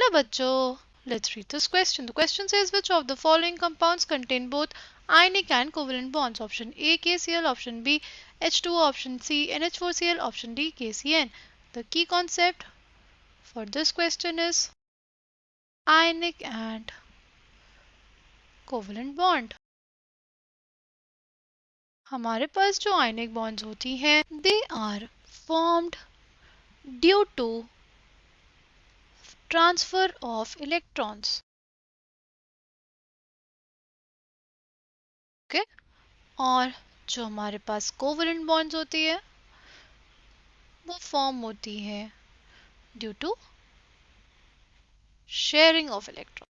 Hello बच्चों, let's read this question. The question says which of the following compounds contain both ionic and covalent bonds? Option A KCl, option B H2O, option C NH4Cl, option D KCN. The key concept for this question is ionic and covalent bond. हमारे पास जो ionic bonds होती हैं, they are formed due to transfer of electrons. Okay? और जो हमारे पास covalent bonds होती है वो फॉर्म होती है due to sharing of electron.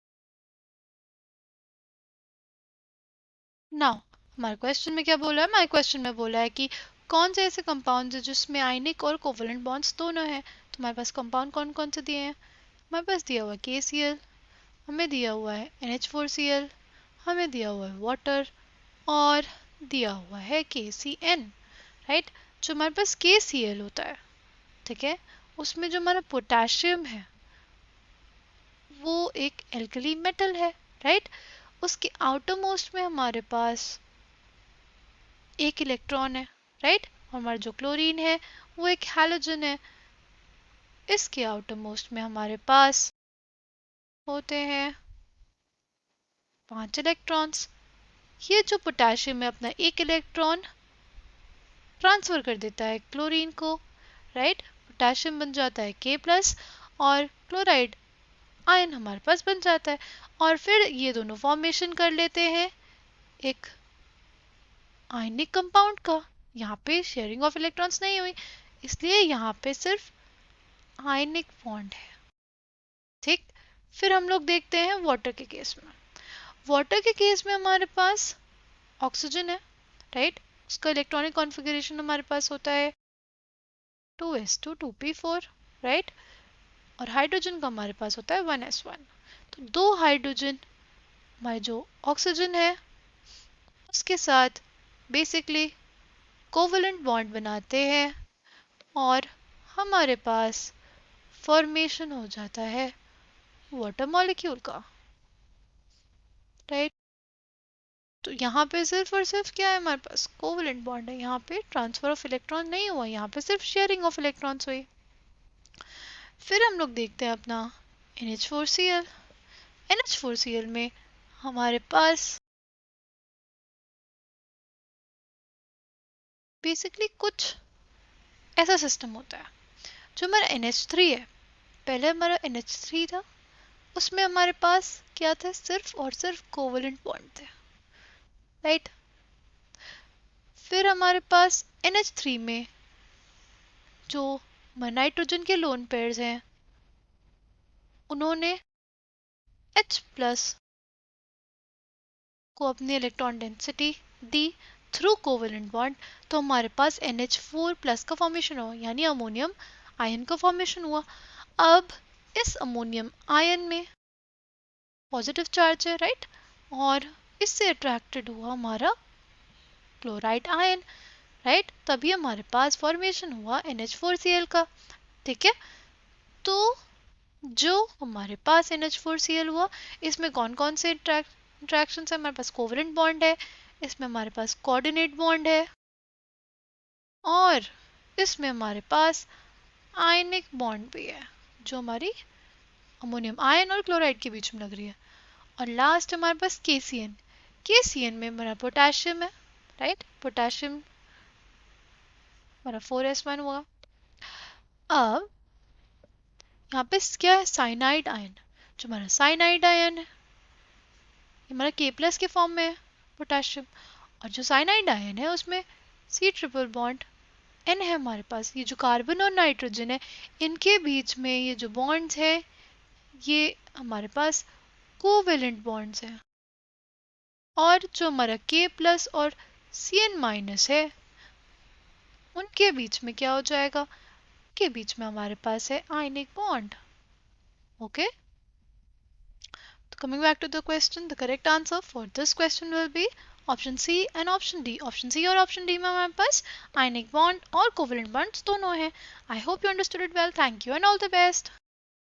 Now हमारे क्वेश्चन में क्या बोला है? हमारे क्वेश्चन में बोला है कि कौन से ऐसे कंपाउंड्स है जिसमें आयनिक और कोवलेंट बॉन्ड्स दोनों हैं. तो हमारे पास कंपाउंड कौन कौन से दिए हैं? हमारे पास दिया हुआ है KCl, हमें दिया हुआ है NH4Cl, हमें दिया हुआ है वाटर और दिया हुआ है KCN. राइट? जो हमारे पास KCl होता है, ठीक है, उसमें जो हमारा पोटेशियम है वो एक एल्कली मेटल है. राइट? उसके आउटर मोस्ट में हमारे पास एक इलेक्ट्रॉन है. राइट? और हमारा जो क्लोरीन है वो एक हैलोजन है. इसके आउटर मोस्ट में हमारे पास होते हैं 5 इलेक्ट्रॉन्स. ये जो पोटेशियम है अपना एक इलेक्ट्रॉन ट्रांसफर कर देता है क्लोरीन को. राइट? पोटेशियम बन जाता है K+ और क्लोराइड आयन हमारे पास बन जाता है. और फिर ये दोनों फॉर्मेशन कर लेते हैं एक आयनिक कंपाउंड का. यहाँ पे शेयरिंग ऑफ इलेक्ट्रॉन्स नहीं हुई, इसलिए यहाँ पे सिर्फ आयनिक बॉन्ड है. ठीक? फिर हम लोग देखते हैं वाटर के केस में. वाटर के केस में हमारे पास ऑक्सीजन है. राइट? उसका इलेक्ट्रॉनिक कॉन्फ़िगरेशन हमारे पास होता है 2s2 2p4. राइट? और हाइड्रोजन का हमारे पास होता है 1s1. तो दो हाइड्रोजन हमारे जो ऑक्सीजन है उसके साथ बेसिकली कोवलेंट बॉन्ड बनाते हैं और हमारे पास फॉर्मेशन हो जाता है वाटर मॉलिक्यूल का. राइट? तो यहाँ पे सिर्फ और सिर्फ क्या है? हमारे पास कोवलेंट बॉन्ड है. यहाँ पे ट्रांसफर ऑफ इलेक्ट्रॉन नहीं हुआ, यहाँ पे सिर्फ शेयरिंग ऑफ इलेक्ट्रॉन्स हुई. फिर हम लोग देखते हैं अपना NH4Cl. NH4Cl में हमारे पास बेसिकली कुछ ऐसा सिस्टम होता है. जो हमारा NH3 है, पहले हमारा NH3 था, उसमें हमारे पास क्या था? सिर्फ और सिर्फ कोवलेंट बॉन्ड थे. राइट? फिर हमारे पास NH3 में जो नाइट्रोजन के लोन पेयर्स हैं उन्होंने H+ को अपनी electron density the through covalent bond. तो हमारे पास NH4+ का फॉर्मेशन हुआ, यानी अमोनियम आयन का फॉर्मेशन हुआ. अब इस अमोनियम आयन में पॉजिटिव चार्ज है. राइट? और इससे अट्रैक्टेड हुआ हमारा क्लोराइड आयन. राइट? तभी हमारे पास फॉर्मेशन हुआ NH4Cl का. ठीक है? तो जो हमारे पास NH4Cl हुआ, इसमें कौन कौन से इंट्रैक्शंस है? हमारे पास कोवलेंट बॉन्ड है, इसमें हमारे पास कोऑर्डिनेट बॉन्ड है और इसमें हमारे पास आयनिक बॉन्ड भी है जो हमारी अमोनियम आयन और क्लोराइड के बीच में लग रही है. और लास्ट हमारे पास KCN. KCN में हमारा पोटेशियम है. राइट? पोटेशियम हमारा 4s1 हुआ. अब यहाँ पे क्या है? Cyanide ion. जो हमारा साइनाइड आयन है हमारा K+ के फॉर्म में है पोटेशियम. और जो साइनाइड आयन है उसमें C ट्रिपल बॉन्ड N है हमारे पास. ये जो कार्बन और नाइट्रोजन है इनके बीच में ये जो बॉन्ड्स है ये हमारे पास कोवेलेंट बॉन्ड्स हैं. और जो हमारा K+ और Cn- है उनके बीच में क्या हो जाएगा? के बीच में हमारे पास है ionic bond. Okay? Coming back to the question, the correct answer for this question will be option C and option D. Option C और option D में हमारे पास ionic bond और covalent bonds दोनों हैं. I hope you understood it well. Thank you and all the best.